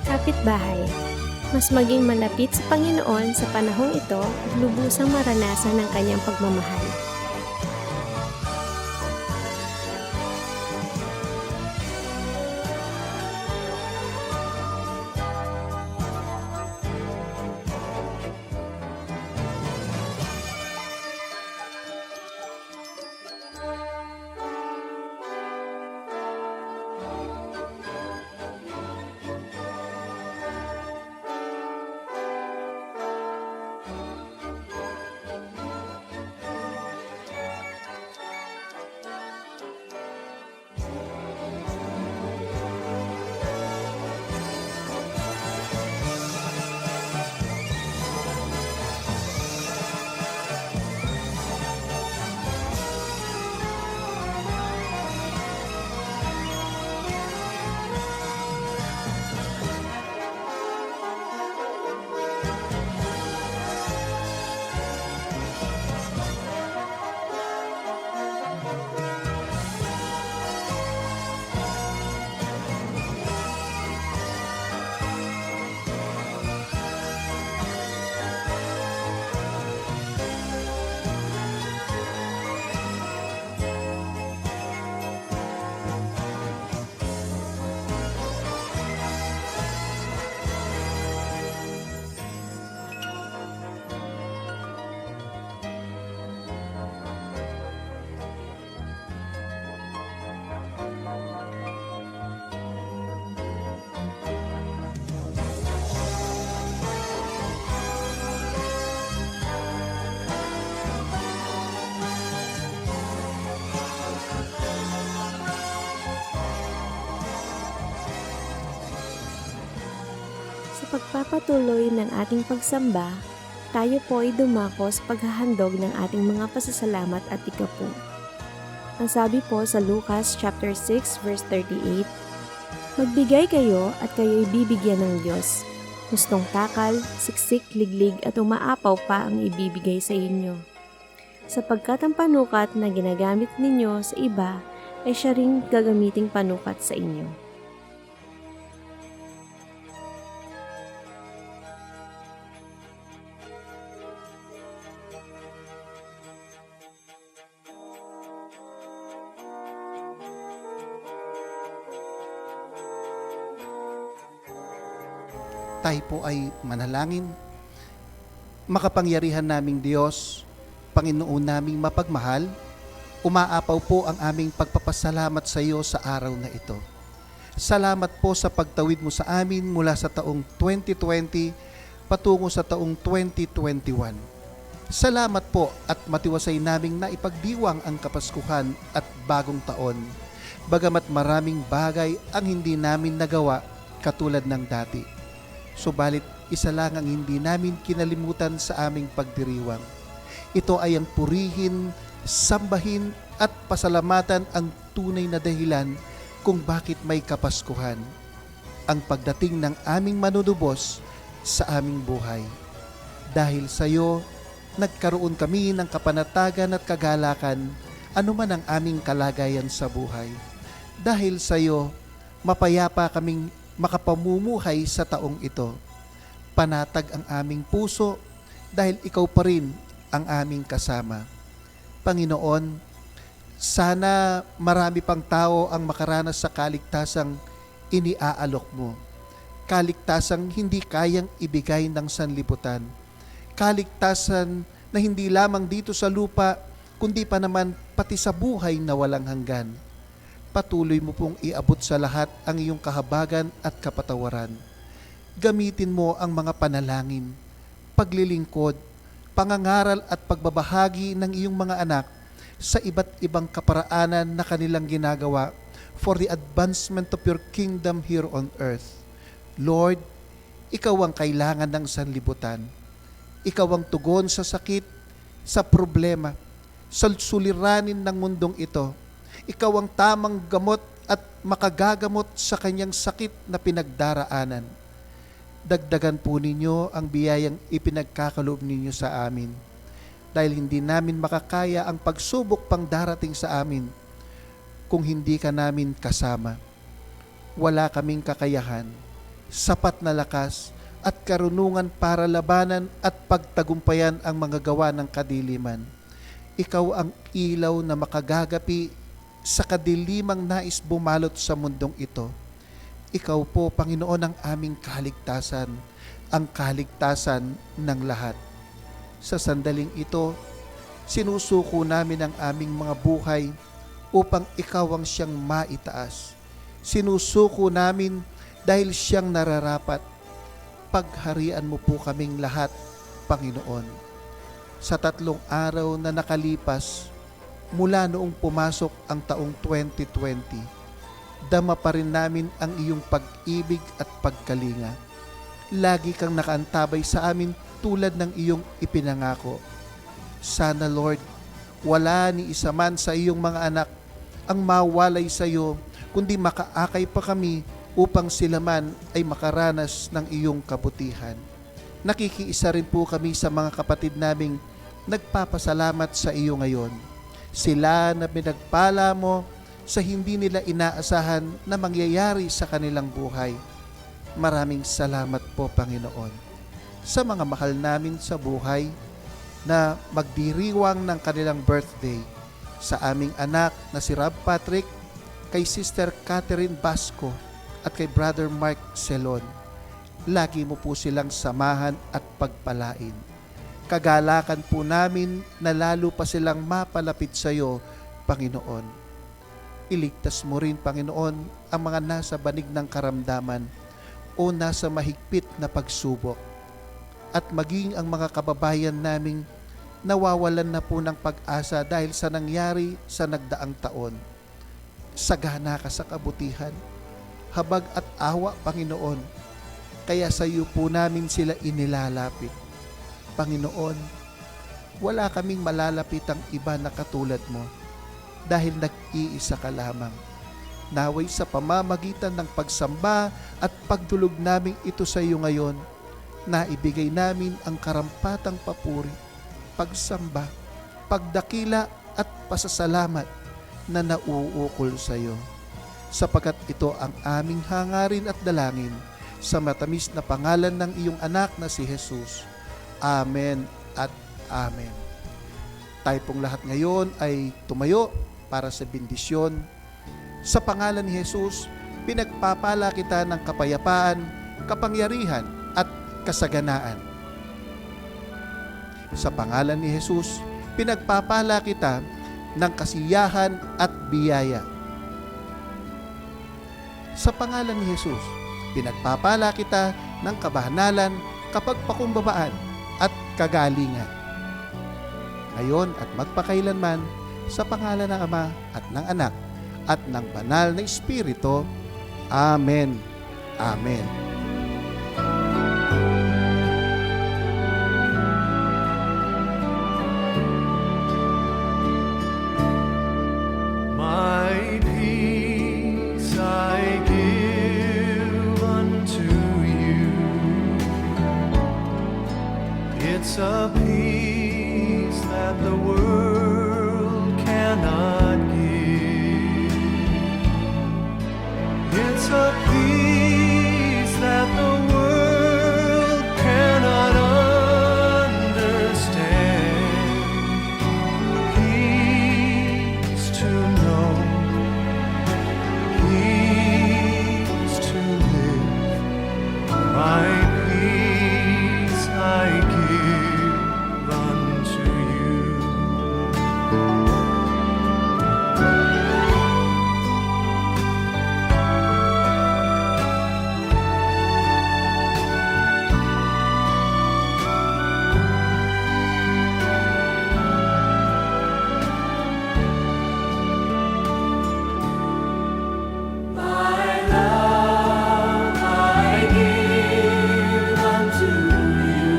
Kapitbahay, mas maging malapit sa Panginoon sa panahong ito at lubusang maranasan ang kanyang pagmamahal. Sa pagpapatuloy ng ating pagsamba, tayo po ay dumako sa paghahandog ng ating mga pasasalamat at tikapon. Ang sabi po sa Lucas chapter 6 verse 38, "Magbigay kayo at kayo'y bibigyan ng Diyos. Hustong takal, siksik, liglig at umaapaw pa ang ibibigay sa inyo. Sapagkat ang panukat na ginagamit ninyo sa iba ay siya ring gagamiting panukat sa inyo." Tayo po ay manalangin. Makapangyarihan naming Diyos, Panginoon naming mapagmahal, umaapaw po ang aming pagpapasalamat sa iyo sa araw na ito. Salamat po sa pagtawid mo sa amin mula sa taong 2020 patungo sa taong 2021. Salamat po at matiwasay naming naipagdiwang ang Kapaskuhan at Bagong Taon. Bagamat maraming bagay ang hindi namin nagawa katulad ng dati. Subalit isa lang ang hindi namin kinalimutan sa aming pagdiriwang. Ito ay ang purihin, sambahin at pasalamatan ang tunay na dahilan kung bakit may Kapaskuhan. Ang pagdating ng aming manunubos sa aming buhay. Dahil sa iyo, nagkaroon kami ng kapanatagan at kagalakan anuman ang aming kalagayan sa buhay. Dahil sa iyo, mapayapa kaming makapamumuhay sa taong ito. Panatag ang aming puso dahil ikaw pa rin ang aming kasama. Panginoon, sana marami pang tao ang makaranas sa kaligtasang iniaalok mo. Kaligtasang hindi kayang ibigay ng sanlibutan. Kaligtasan na hindi lamang dito sa lupa, kundi pa naman pati sa buhay na walang hanggan. Patuloy mo pong iabot sa lahat ang iyong kahabagan at kapatawaran. Gamitin mo ang mga panalangin, paglilingkod, pangangaral at pagbabahagi ng iyong mga anak sa iba't ibang kaparaanan na kanilang ginagawa for the advancement of your kingdom here on earth. Lord, ikaw ang kailangan ng sanlibutan. Ikaw ang tugon sa sakit, sa problema, sa suliranin ng mundong ito. Ikaw ang tamang gamot at makagagamot sa kanyang sakit na pinagdaraanan. Dagdagan po ninyo ang biyayang ipinagkakaloob ninyo sa amin. Dahil hindi namin makakaya ang pagsubok pang darating sa amin kung hindi ka namin kasama. Wala kaming kakayahan, sapat na lakas at karunungan para labanan at pagtagumpayan ang mga gawa ng kadiliman. Ikaw ang ilaw na makagagapi sa kadilimang nais bumalot sa mundong ito. Ikaw po, Panginoon, ang aming kaligtasan, ang kaligtasan ng lahat. Sa sandaling ito, sinusuko namin ang aming mga buhay upang ikaw ang siyang maitaas. Sinusuko namin dahil siyang nararapat. Pagharian mo po kaming lahat, Panginoon. Sa 3 araw na nakalipas, mula noong pumasok ang taong 2020, dama pa rin namin ang iyong pag-ibig at pagkalinga. Lagi kang nakaantabay sa amin tulad ng iyong ipinangako. Sana, Lord, wala ni isa man sa iyong mga anak ang mawalay sa iyo, kundi makaakay pa kami upang sila man ay makaranas ng iyong kabutihan. Nakikiisa rin po kami sa mga kapatid naming nagpapasalamat sa iyo ngayon. Sila na pinagpala mo sa hindi nila inaasahan na mangyayari sa kanilang buhay. Maraming salamat po, Panginoon. Sa mga mahal namin sa buhay na magdiriwang ng kanilang birthday, sa aming anak na si Rob Patrick, kay Sister Catherine Basco at kay Brother Mark Celon. Lagi mo po silang samahan at pagpalain. Kagalakan po namin na lalo pa silang mapalapit sa iyo, Panginoon. Iligtas mo rin, Panginoon, ang mga nasa banig ng karamdaman o nasa mahigpit na pagsubok. At maging ang mga kababayan naming nawawalan na po ng pag-asa dahil sa nangyari sa nagdaang taon. Sagana ka sa kabutihan, habag at awa, Panginoon, kaya sa iyo po namin sila inilalapit. Panginoon, wala kaming malalapitang iba na katulad mo dahil nag-iisa ka lamang. Naway sa pamamagitan ng pagsamba at pagdulog naming ito sa iyo ngayon, naibigay namin ang karampatang papuri, pagsamba, pagdakila at pasasalamat na nauukol sa iyo. Sapagkat ito ang aming hangarin at dalangin sa matamis na pangalan ng iyong anak na si Jesus. Amen at Amen. Tayo pong lahat ngayon ay tumayo para sa bendisyon. Sa pangalan ni Jesus, pinagpapala kita ng kapayapaan, kapangyarihan at kasaganaan. Sa pangalan ni Jesus, pinagpapala kita ng kasiyahan at biyaya. Sa pangalan ni Jesus, pinagpapala kita ng kabahanalan, kapagpakumbabaan at kagalingan. Ngayon at magpakailanman, sa pangalan ng Ama at ng Anak at ng Banal na Espiritu. Amen. Amen. My peace I give unto you. It's a peace that the world cannot give. It's a peace that the world cannot understand. Peace to know, peace to live. My peace I give unto you. My love I give unto you.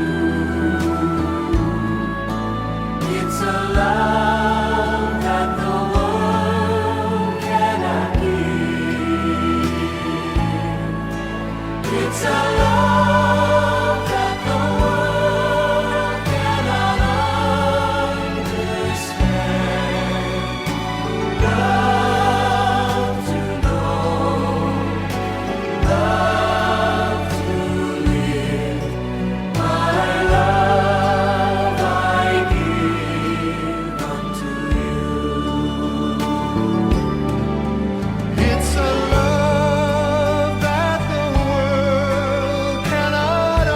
It's a love that the world cannot give. It's a love that the world cannot understand. Love to know, love to live. My love I give unto you. It's a love that the world cannot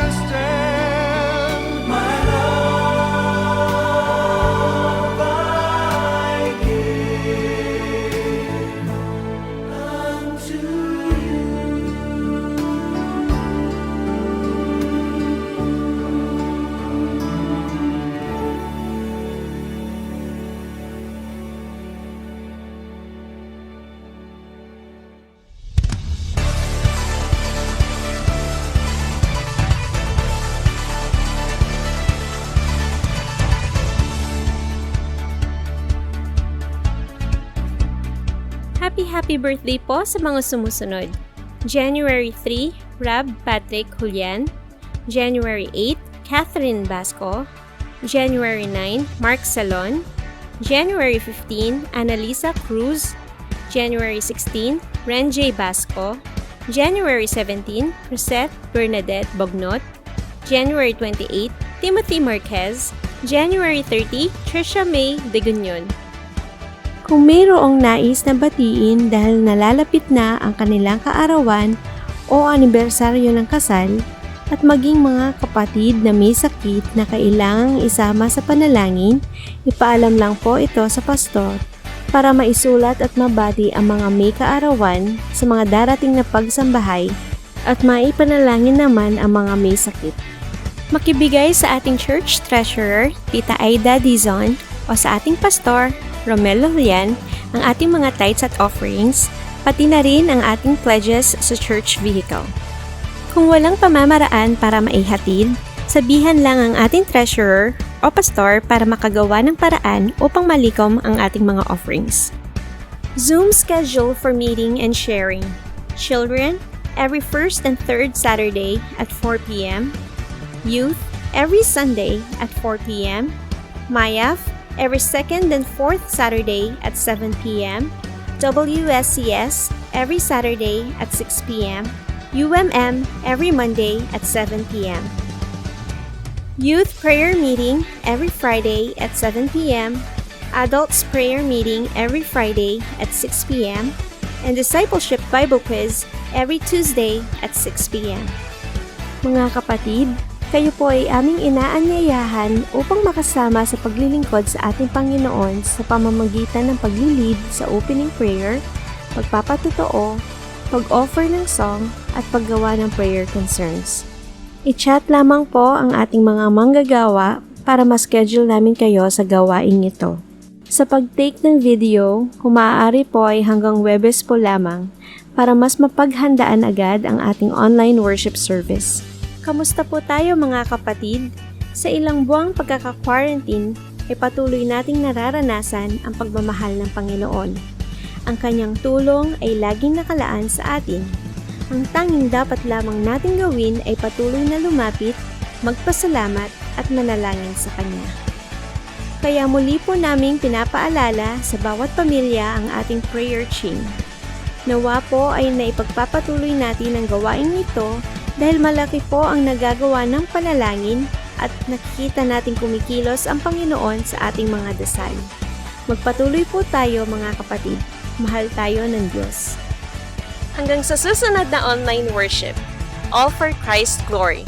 understand. My love I give unto you. Happy birthday po sa mga sumusunod. January 3, Rab Patrick Julian. January 8, Catherine Basco. January 9, Mark Salon. January 15, Annalisa Cruz. January 16, Renjay Basco. January 17, Rosette Bernadette Bognot. January 28, Timothy Marquez. January 30, Trisha May Degunyon. Kung mayroong nais na batiin dahil nalalapit na ang kanilang kaarawan o anibersaryo ng kasal at maging mga kapatid na may sakit na kailangang isama sa panalangin, ipaalam lang po ito sa pastor para maisulat at mabati ang mga may kaarawan sa mga darating na pagsambahay at maipanalangin naman ang mga may sakit. Makibigay sa ating church treasurer, Tita Aida Dizon, o sa ating pastor, Romelo Rian, ang ating mga tithes at offerings, pati na rin ang ating pledges sa church vehicle. Kung walang pamamaraan para maihatid, sabihan lang ang ating treasurer o pastor para makagawa ng paraan upang malikom ang ating mga offerings. Zoom schedule for meeting and sharing. Children, every first and third Saturday at 4 p.m. Youth, every Sunday at 4 p.m. MAYAF, every second and fourth Saturday at 7 p.m., WSCS every Saturday at 6 p.m., UMM every Monday at 7 p.m. Youth Prayer Meeting every Friday at 7 p.m., Adults Prayer Meeting every Friday at 6 p.m., and Discipleship Bible Quiz every Tuesday at 6 p.m. Mga kapatid, kayo po ay aming inaanyayahan upang makasama sa paglilingkod sa ating Panginoon sa pamamagitan ng paglilid sa opening prayer, pagpapatotoo, pag-offer ng song, at paggawa ng prayer concerns. I-chat lamang po ang ating mga manggagawa para ma-schedule namin kayo sa gawain ito. Sa pag-take ng video, kung maaari po ay hanggang Webes po lamang para mas mapaghandaan agad ang ating online worship service. Kamusta po tayo mga kapatid? Sa ilang buwang pagkaka-quarantine ay patuloy nating nararanasan ang pagmamahal ng Panginoon. Ang kanyang tulong ay laging nakalaan sa atin. Ang tanging dapat lamang nating gawin ay patuloy na lumapit, magpasalamat at manalangin sa Kanya. Kaya muli po naming pinapaalala sa bawat pamilya ang ating prayer chain. Nawa po ay naipagpapatuloy natin ang gawain ito dahil malaki po ang nagagawa ng panalangin at nakikita nating kumikilos ang Panginoon sa ating mga dasal. Magpatuloy po tayo mga kapatid. Mahal tayo ng Diyos. Hanggang sa susunod na online worship. All for Christ's glory.